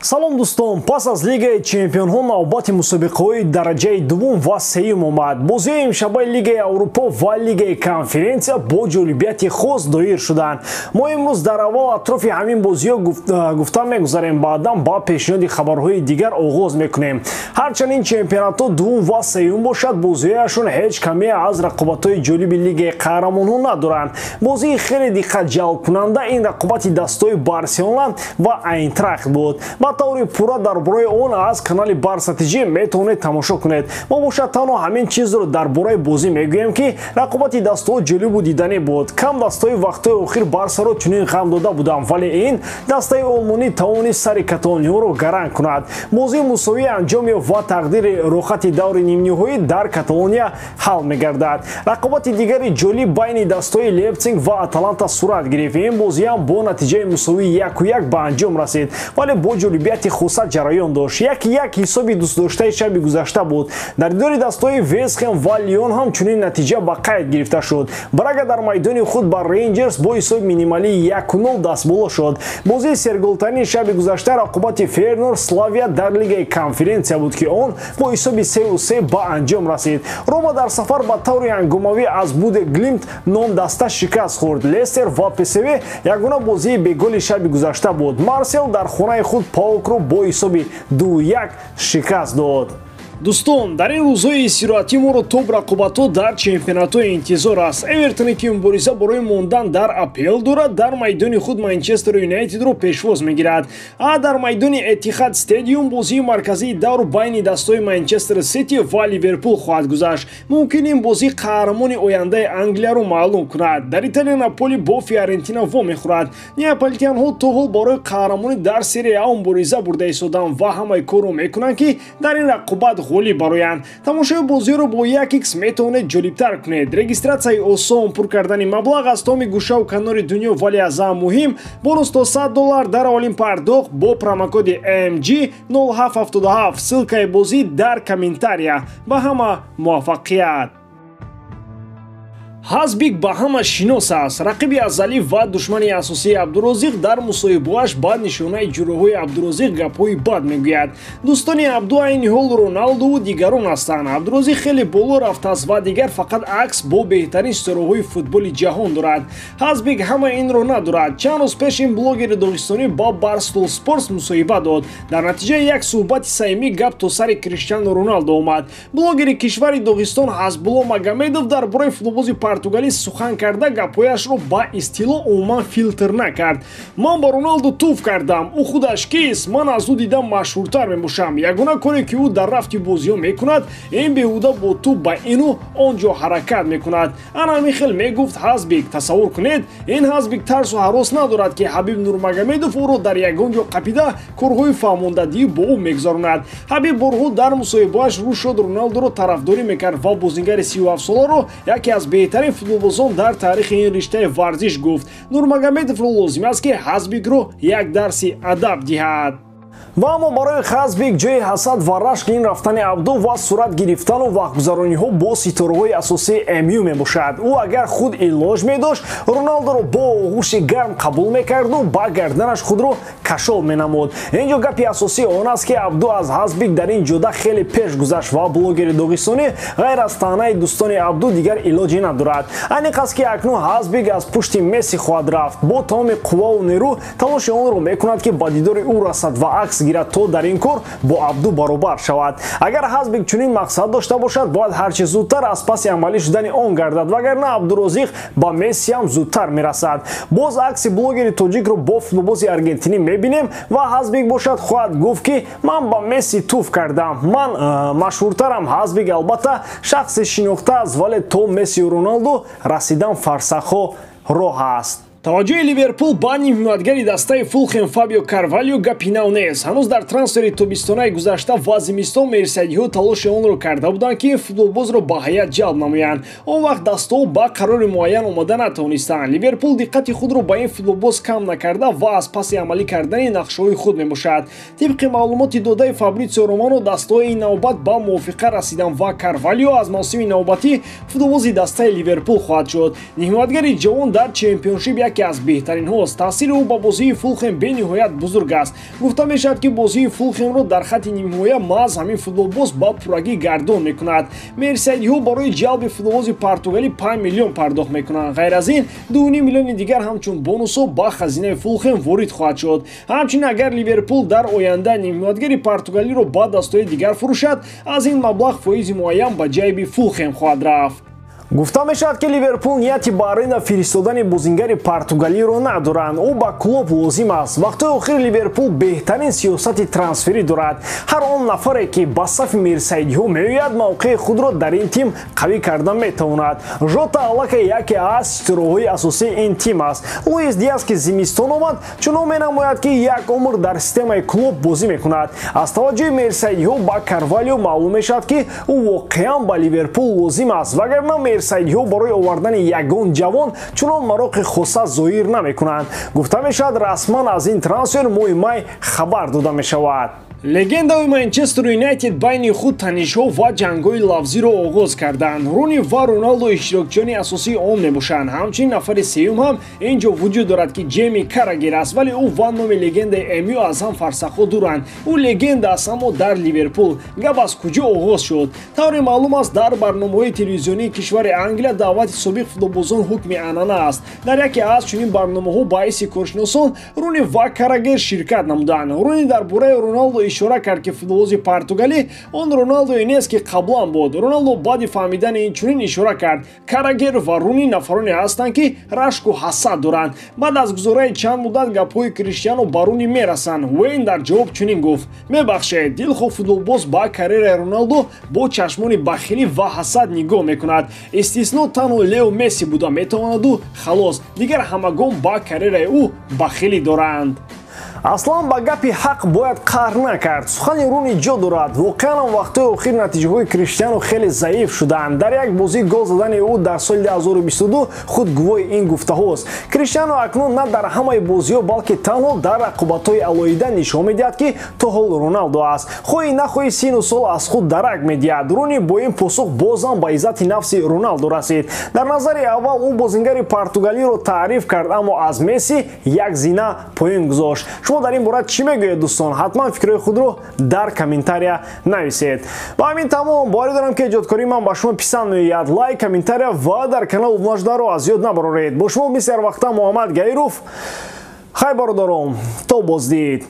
салом дӯстон, пас аз Лигаи Чемпионҳо навбати мусобиқаҳои дараҷаи дуввум ва сеюм омад. Бозиҳои имшабаи Лигаи Аврупо ва Лигаи Конференсия бо ҷолибияти хос доир шуданд. Мо имрӯз дар аввал атрофи ҳамин бозиҳо гуфта мегузарем, баъдан ба пешниҳоди хабарҳои дигар оғоз мекунем. Ҳарчанд ин чемпионатҳо дуввум ва сеюм бошад, бозиҳояшон ҳеҷ каме аз рақобатҳои ҷолиби Лигаи Қаҳрамонҳо надоранд. Бозии хеле диққатҷалбкунанда ин рақобати дастаҳои Барселона ва Айнтрахт буд. ба таври пурра дар бораи он аз канали Барса ТЖ метавонед тамошо кунед. мо бошад танҳо ҳамин чизро дар бораи бозӣ мегӯем ки рақобати дастаҳо ҷолибу диданӣ буд. Кам дастаҳои вақтҳои охир Барсаро чунин ғам дода буданд, вале ин дастаи олмонӣ тавонист сари каталонияҳоро гаранг кунад. бозии мусовӣ анҷом ёфт ва тақдири рохати даври нимниҳоӣ дар Каталония ҳал мегардад. рақобати дигари ҷолиб байни дастаҳои Лейпциг ва Аталанта сурат гирифт. ин бозиам бо натиҷаи мусовӣ 1-1 ба анҷом расид, вале бо ҷолибияти хуса ҷараён дошт. 1-1 ҳисоби дӯстдоштаи шаби гузашта буд. дар дидори дастаҳои Вестхэм ва Лион ҳам чунин натиҷа ба қайд гирифта шуд. Брага дар майдони худ ба Рейнҷерс бо ҳисоби минималии 1-0 дастболо шуд. бозии серголтарини шаби гузашта рақобати Фейернор Славия дар Лигаи Конференсия буд ки он бо ҳисоби 3-3 ба анҷом расид. Рома дар сафар ба таври ҳангомавӣ аз Буде Глимт ном даста шикаст хӯрд. Лестер ва ПСВ ягона бозии беголи шаби гузашта буд. Марсел дар хонаи худ Паокро бо ҳисоби 2-1 шикаст дод. дӯстон, дар ин рӯзҳои истироҳатӣ моро тоб рақобатҳо дар чемпионатҳо интизор аст. Эвертоне ки мубориза барои мондан дар АПЛ дорад, дар майдони худ Манчестер Юнайтедро пешвоз мегирад. дар майдони Этихад стадиум бозии марказии давр байни дастаҳои Манчестер Сити ва Ливерпул хоҳад гузашт. мумкин ин бозӣ қаҳрамони ояндаи Англияро маълум кунад. дар Италия Наполи бо Фиорентина во мехӯрад. неаполитянҳо то ҳол барои қаҳрамонӣ дар Серия А мубориза бурда истоданд ва ҳамаи корро мекунанд ки дар ин рақобат ғолиб бароянд. тамошои бозиҳоро бо 1x метавонед ҷолибтар кунед. регистратсияи осон, пур кардани маблағ аз томи гӯшаву канори дунё, вале аз ҳам муҳим бонус то $100 дар аввалин пардохт бо промокоди AMG 0777. ссилкаи бозӣ дар комментария. ба ҳама муваффақият. Ҳазбик ба ҳама шинос аст. рақиби азалӣ ва душмани асосии Абдурозиқ дар мусоҳибааш ба нишонаи ҷурӯҳои Абдурозиқ гапҳои бад мегӯяд. дӯстони Абду айни ҳол Роналдову дигарон ҳастанд. Абдурозиқ хеле боло рафтааст ва дигар фақат акс бо беҳтарин ситораҳои футболи ҷаҳон дорад. ҳазбик ҳама инро надорад. чанд рӯз пеш ин блогери догистонӣ ба Барстол Спортс мусоҳиба дод. дар натиҷаи як суҳбати самимӣ гап то сари Криштиану Роналдо омад. блогери кишвари Догистон Ҳазбулло Магомедов дар бораи футболбози португалӣ сухан карда гапҳояшро ба истилоъ умуман филтр накард. ман ба Роналдо туф кардам, ӯ худаш кист, ман аз ӯ дида машҳуртар мебошам. ягона коре ки ӯ дар рафти бозиҳо мекунад, ин беҳуда бо туп ба ину он ҷо ҳаракат мекунад. Ана Михел мегуфт Ҳазбик. тасаввур кунед, ин Ҳазбик тарсу ҳарос надорад ки Ҳабиб Нурмагомедов ӯро дар ягон ҷо қапида корҳои фаҳмондадӣ бо ӯ мегузаронад. Ҳабиб борҳо дар мусоҳибааш рӯ шуд Роналдоро тарафдорӣ мекард ва бозингари 37-соларо яке аз беҳтарин футболбозон дар таърихи ин риштаи варзиш гуфт. Нурмагомедовро лозим аст ки Ҳазбикро як дарси адаб диҳад. ва аммо барои Ҳазбик ҷои ҳасад ва рашк ин рафтани Абду ва сурат гирифтану вақтгузарониҳо бо ситораҳои асосии МЮ мебошад. ӯ агар худ илоҷ медошт, Роналдоро бо оғӯши гарм қабул мекарду ба гарданаш худро кашол менамуд. ин ҷо гапи асосӣ он аст ки Абду аз Ҳазбик дар ин ҷода хеле пеш гузашт ва блогери догистонӣ ғайр аз таънаи дӯстони Абду дигар илоҷе надорад. айниқ аст ки акнун Ҳазбик аз пушти Месси хоҳад рафт. бо тамоми қувваву нерӯ талоши онро мекунад ки ба дидори ӯ расад ва акс гирад то дар ин кор бо Абду баробар шавад. агар Ҳазбик чунин мақсад дошта бошад, бояд ҳарчи зудтар аз паси амалӣ шудани он гардад, вагарна Абдурозиқ ба Месси ҳам зудтар мерасад. боз акси блогери тоҷикро бо футболбози аргентинӣ мебинем ва Ҳазбик бошад хоҳад гуфт ки ман ба Месси туф кардам, ман машҳуртарам. Ҳазбик албатта шахсе шинохтааст, вале то Мессию Роналдо расидан фарсахҳо роҳ аст. таваҷҷӯҳи Ливерпул ба нимҳиматгари дастаи Фулхэм Фабио Карвалио гапи нав нест. ҳанӯз дар трансфери тобистонаи гузашта ва зимистон мерсиядиҳо талоши онро карда буданд ки футболбозро ба ҳайат ҷалб намоянд. он вақт дастаҳо ба қарори муайян омада натавонистанд. Ливерпул диққати худро ба ин футболбоз кам накарда ва аз паси амалӣ кардани нақшаҳои худ мебошад. тибқи маълумоти додаи Фабрицио Романо, дастаҳои ин навбат ба мувофиқа расидан ва Карвалио аз мавсими навбатӣ футболбози дастаи Ливерпул хоҳад шуд. нимҳиматгари ҷавон дар чемпионшип яке аз беҳтаринҳост. Таъсири ӯ ба бозии Фулхем бениҳоят бузург аст. гуфта мешавад ки бозии Фулхемро дар хатти нимҳоя маҳз ҳамин футболбоз ба пуррагӣ гардон мекунад. Мерсайдиҳо барои ҷалби футболбози португалӣ 5 миллион пардохт мекунанд. ғайр аз ин 2,5 миллиони дигар ҳамчун бонусҳо ба хазинаи Фулхем ворид хоҳад шуд. ҳамчунин агар Ливерпул дар оянда нимҳоятгари португалиро ба дастҳои дигар фурӯшад, аз ин маблағ фоизи муайян ба ҷайби Фулхем хоҳад рафт. гуфта мешавад ки Ливерпул нияти ба аренда фиристодани бозингари португалиро надоранд. ӯ ба клуб лозим аст. вақтҳои охир Ливерпул беҳтарин сиёсати трансферӣ дорад. ҳар он нафаре ки ба сафи мерсайдиҳо меояд мавқеи худро дар ин тим қавӣ карда метавонад. жота аллакай яке аз ситораҳои асосии ин тим аст. Луис Диас ки зимистон омад, чунон менамояд ки як умр дар системаи клуб бозӣ мекунад. аз таваҷҷӯҳи мерсайдиҳо ба Карвалио маълум мешавад ки ӯ воқеан ба Ливерпул лозим аст, вагарна мерсайдиҳо барои овардани ягон ҷавон чунон мароқи хоса зоҳир намекунанд. гуфта мешавад расман аз ин трансфер моҳи май хабар дода мешавад. легендаҳои Манчестер Юнайтед байни худ танишҳо ва ҷангҳои лавзиро оғоз карданд. Руни ва Роналдо иштирокчиёни асосии он мебошанд. ҳамчунин нафари сеюм ҳам ин ҷо вуҷуд дорад ки Ҷейми Каррагер аст, вале ӯ ва номи легендаи МЮ аз ҳам фарсахҳо дуранд. ӯ легенда аст, аммо дар Ливерпул. гап аз куҷо оғоз шуд? Тавре маълум аст, дар барномаҳои телевизионии кишвари Англия даъвати собиқ футболбозон ҳукми анъана аст. дар яке аз чунин барномаҳо ба ҳайси коршиносон Руни ва Каррагер ширкат намуданд. Руни дар бораи Роналдо ишора кард ки футболбози португалӣ он Роналдое нест ки қаблан буд. Роналдо баъди фаҳмидани инчунин ишора кард: Каррагер ва Руни нафароне ҳастанд ки рашку ҳасад доранд. баъд аз гузарои чанд муддат гапҳои Криштиану ба Руни мерасанд. Уэйн дар ҷавоб чунин гуфт: мебахшед, дилхоҳ футболбоз ба карьераи Роналдо бо чашмони бахилӣ ва ҳасад нигоҳ мекунад. истисно танҳо Лео Месси буда метавонаду халос, дигар ҳамагон ба карьераи ӯ бахилӣ доранд. аслан ба гапи ҳақ бояд қаҳр накард. сухани Руни ҷо дорад. воқеан вақтҳои охир натиҷаҳои Криштиану хеле заиф шуданд. дар як бозӣ гол задани ӯ дар соли 2022 худ гувоҳи ин гуфтаҳост. Криштиану акнун на дар ҳамаи бозиҳо, балки танҳо дар рақобатҳои алоҳида нишон медиҳад ки то ҳол Роналдо аст. хоҳӣ нахоҳӣ сину сол аз худ дарак медиҳад. Руни бо ин посух бозам ба иззати нафси Роналдо расид. дар назари аввал ӯ бозингари португалиро таъриф кард, аммо аз Месси як зина поин гузошт. шумо дар ин бора чӣ мегӯед дӯстон? ҳатман фикрҳои худро дар комментария нависед. ба ҳамин тамом боварӣ дорам ки эҷодкории ман ба шумо писанд меояд. лайк, комментария ва дар канал обунашдаро аз ёд набароред. бо шумо мисли ҳар вақта Муҳаммад Гаиров. хай бародарон, то боздид.